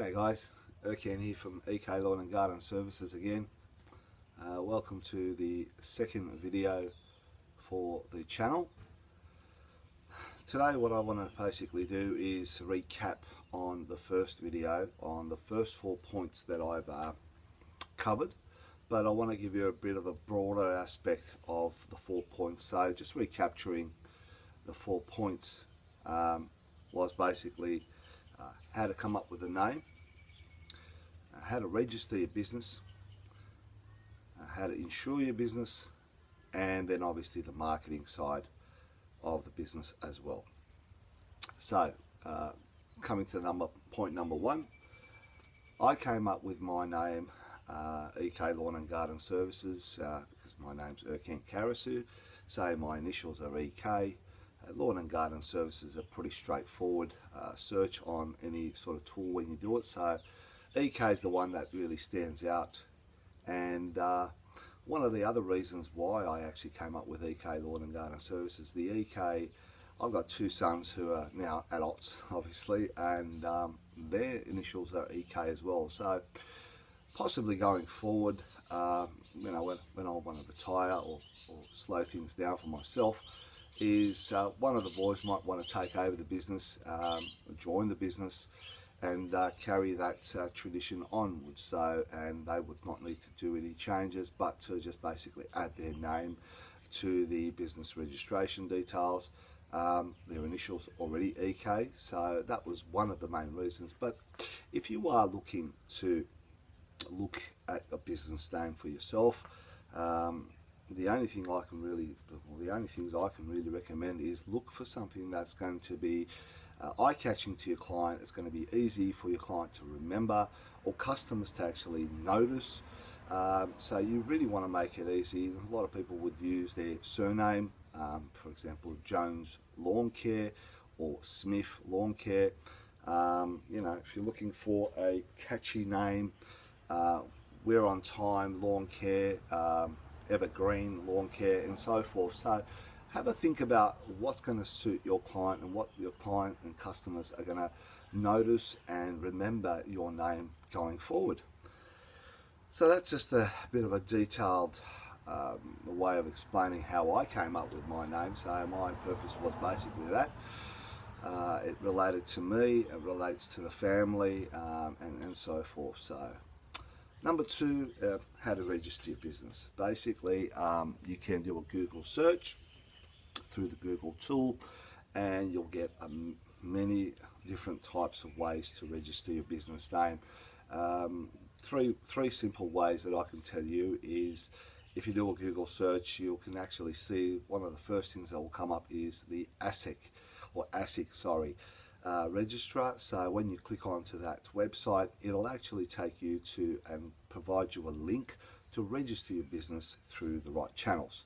G'day guys, E.K here from E.K Lawn Garden Services again. Welcome to the second video for the channel. Today what I want to basically do is recap on the first video on the first 4 points that I've covered, but I want to give you a bit of a broader aspect of the 4 points. So just recapturing the 4 points was basically how to come up with a name, how to register your business, how to insure your business, and then obviously the marketing side of the business as well. So coming to point number 1, I came up with my name E.K Lawn Garden Services because my name's Erkan Karasu, so my initials are E.K. Lawn and Garden Services are pretty straightforward search on any sort of tool when you do it. So EK is the one that really stands out, and one of the other reasons why I actually came up with EK Lawn and Garden Services, the EK, I've got 2 sons who are now adults obviously, and their initials are EK as well. So possibly going forward, you know, when I want to retire or slow things down for myself, is one of the boys might want to take over the business, join the business, and carry that tradition onwards. So, and they would not need to do any changes, but to just basically add their name to the business registration details. Their initials already EK, so that was one of the main reasons. But if you are looking to look at a business name for yourself, the only things I can really recommend is look for something that's going to be eye-catching to your client. It's going to be easy for your client to remember or customers to actually notice. So you really want to make it easy. A lot of people would use their surname, for example, Jones Lawn Care or Smith Lawn Care. You know, if you're looking for a catchy name, We're on Time Lawn Care, Evergreen Lawn Care, and so forth. So have a think about what's going to suit your client and what your client and customers are going to notice and remember your name going forward. So that's just a bit of a detailed way of explaining how I came up with my name. So my purpose was basically that. It related to me, it relates to the family, and so forth. So number 2, how to register your business. Basically, you can do a Google search through the Google tool, and you'll get many different types of ways to register your business name. Three simple ways that I can tell you is, if you do a Google search, you can actually see one of the first things that will come up is the ASIC registrar. So when you click onto that website, it'll actually take you to and provide you a link to register your business through the right channels.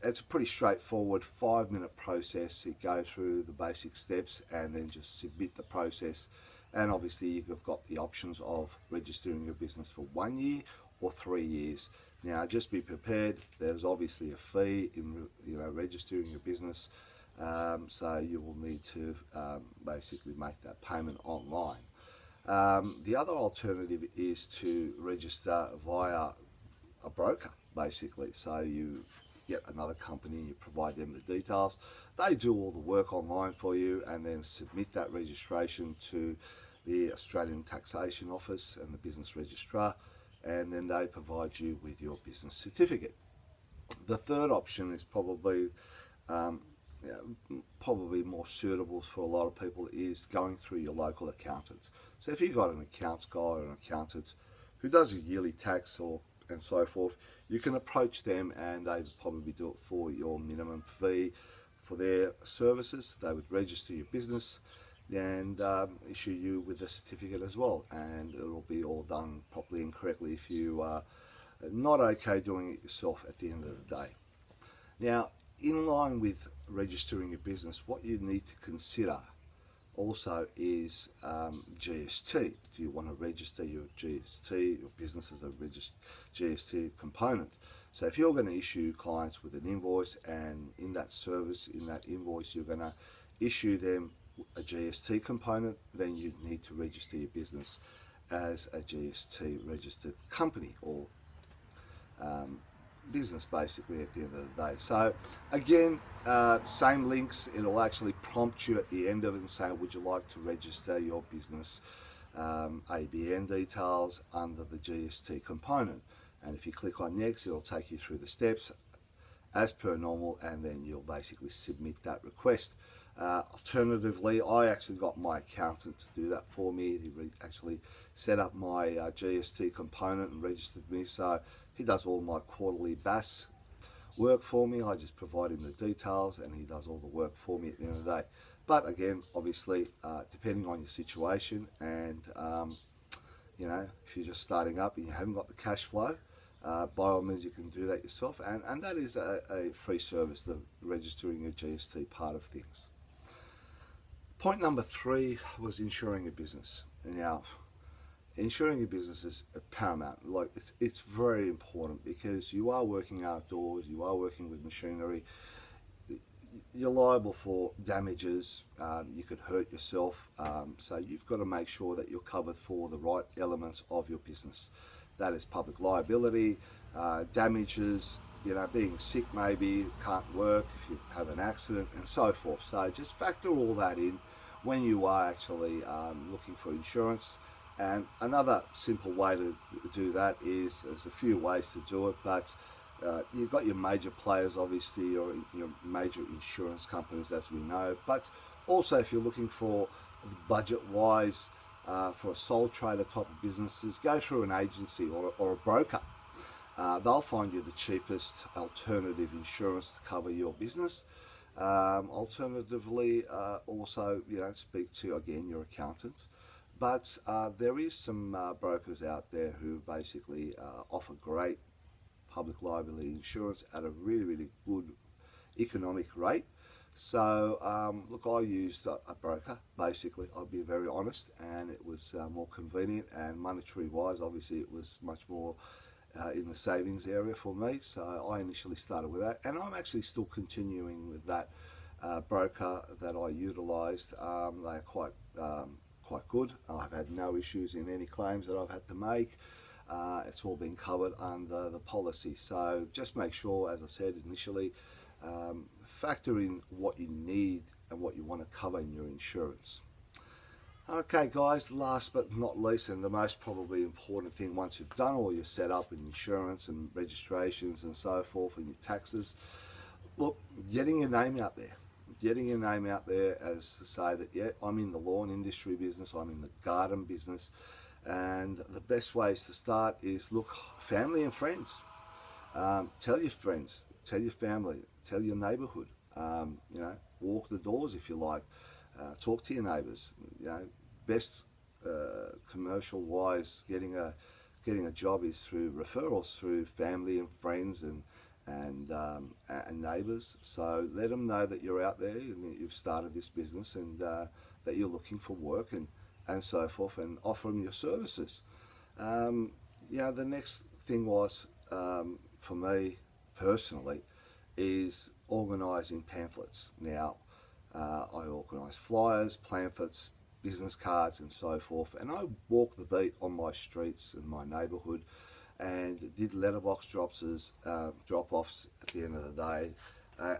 It's a pretty straightforward 5-minute process. You go through the basic steps and then just submit the process, and obviously you've got the options of registering your business for 1 year or 3 years. Now just be prepared, there's obviously a fee in registering your business. So you will need to basically make that payment online. The other alternative is to register via a broker, basically. So you get another company, you provide them the details, they do all the work online for you, and then submit that registration to the Australian Taxation Office and the business registrar, and then they provide you with your business certificate. The third option is probably more suitable for a lot of people, is going through your local accountants. So if you've got an accounts guy or an accountant who does your yearly tax and so forth, you can approach them, and they would probably do it for your minimum fee for their services. They would register your business and issue you with a certificate as well, and it'll be all done properly and correctly if you are not okay doing it yourself at the end of the day. Now, in line with registering your business, what you need to consider also is GST. Do you want to register your GST, your business as a GST component? So if you're going to issue clients with an invoice, and in that service, in that invoice, you're going to issue them a GST component, then you need to register your business as a GST registered company, or business basically at the end of the day. So again, same links, it'll actually prompt you at the end of it and say, would you like to register your business ABN details under the GST component? And if you click on next, it'll take you through the steps as per normal, and then you'll basically submit that request. Alternatively, I actually got my accountant to do that for me. He actually set up my GST component and registered me, so he does all my quarterly BAS work for me. I just provide him the details and he does all the work for me at the end of the day. But again, obviously, depending on your situation, and you know, if you're just starting up and you haven't got the cash flow, by all means you can do that yourself, and that is a free service, the registering a GST part of things. Point number 3 was insuring a business. Now, insuring your business is paramount. Like, it's very important, because you are working outdoors, you are working with machinery, you're liable for damages, you could hurt yourself, so you've got to make sure that you're covered for the right elements of your business. That is public liability, damages, you know, being sick, maybe can't work if you have an accident, and so forth. So just factor all that in when you are actually looking for insurance. And another simple way to do that is, there's a few ways to do it, but you've got your major players, obviously, or your major insurance companies, as we know. But also, if you're looking for budget-wise, for a sole trader type of businesses, go through an agency or a broker. They'll find you the cheapest alternative insurance to cover your business. Alternatively, also, you know, speak to, again, your accountant. But there is some brokers out there who basically offer great public liability insurance at a really, really good economic rate. So look, I used a broker, basically, I'll be very honest, and it was more convenient, and monetary wise, obviously, it was much more in the savings area for me. So I initially started with that, and I'm actually still continuing with that broker that I utilised. They're quite good. I've had no issues in any claims that I've had to make. It's all been covered under the policy. So just make sure, as I said initially, factor in what you need and what you want to cover in your insurance. Okay guys, last but not least, and the most probably important thing, once you've done all your setup in insurance and registrations and so forth, and your taxes, look, getting your name out there. Getting your name out there as to say that, yeah, I'm in the lawn industry business, I'm in the garden business, and the best ways to start is, look, family and friends. Tell your friends, tell your family, tell your neighbourhood. You know, walk the doors if you like. Talk to your neighbours. You know, best commercial wise, getting a job is through referrals, through family and friends and neighbours. So let them know that you're out there and that you've started this business, and that you're looking for work and so forth, and offer them your services. You know, the next thing was, for me personally, is organising pamphlets. Now, I organise flyers, pamphlets, business cards and so forth, and I walk the beat on my streets in my neighbourhood, and did letterbox drop-offs at the end of the day,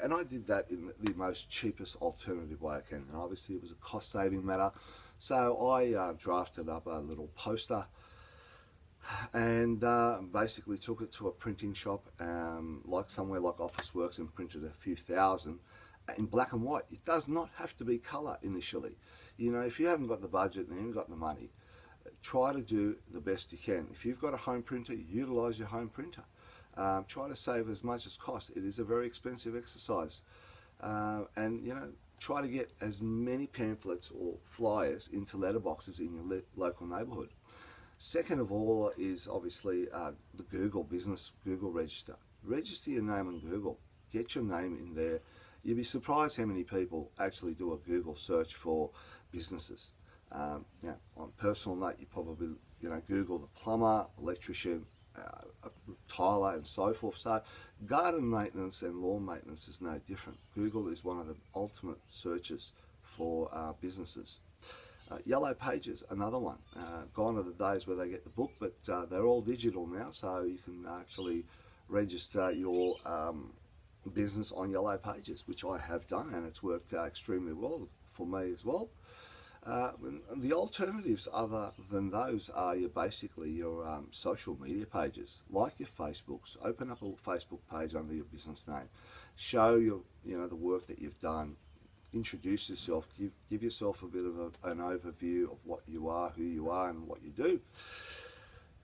and I did that in the most cheapest alternative way I can, and obviously it was a cost-saving matter. So I drafted up a little poster and basically took it to a printing shop, like somewhere like Officeworks, and printed a few thousand in black and white. It does not have to be colour initially. You know, if you haven't got the budget and you haven't got the money, try to do the best you can. If you've got a home printer, utilise your home printer. Try to save as much as cost. It is a very expensive exercise. And, you know, try to get as many pamphlets or flyers into letterboxes in your local neighbourhood. Second of all is obviously the Google register. Register your name on Google. Get your name in there. You'd be surprised how many people actually do a Google search for businesses. You know, on a personal note, you probably, you know, Google the plumber, electrician, tiler and so forth. So garden maintenance and lawn maintenance is no different. Google is one of the ultimate searches for businesses. Yellow Pages, another one. Gone are the days where they get the book, but they're all digital now, so you can actually register your business on Yellow Pages, which I have done, and it's worked extremely well for me as well. The alternatives other than those are basically your social media pages, like your Facebooks. Open up a Facebook page under your business name. Show the work that you've done. Introduce yourself. Give yourself a bit of an overview of what you are, who you are, and what you do.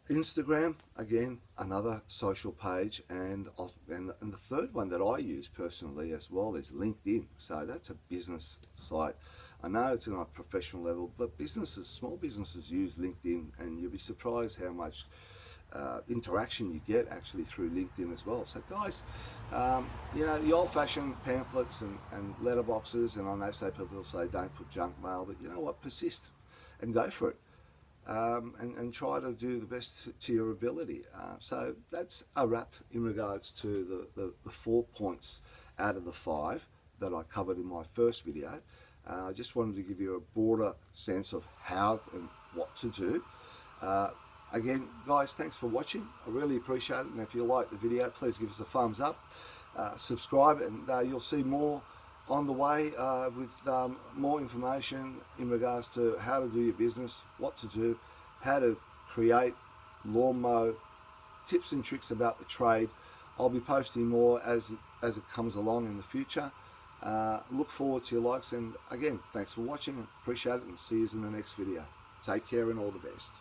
Instagram, again, another social page, and the third one that I use personally as well is LinkedIn. So that's a business site. I know it's on a professional level, but small businesses use LinkedIn, and you'll be surprised how much interaction you get actually through LinkedIn as well. So guys, the old-fashioned pamphlets and letterboxes, and I know people say don't put junk mail, but you know what, persist and go for it. And try to do the best to your ability. So that's a wrap in regards to the 4 points out of the 5 that I covered in my first video. I just wanted to give you a broader sense of how and what to do. Again, guys, thanks for watching. I really appreciate it. And if you like the video, please give us a thumbs up. Subscribe, and you'll see more on the way with more information in regards to how to do your business, what to do, how to create, lawn mow, tips and tricks about the trade. I'll be posting more as it comes along in the future. Look forward to your likes, and again, thanks for watching. Appreciate it, and see you in the next video. Take care and all the best.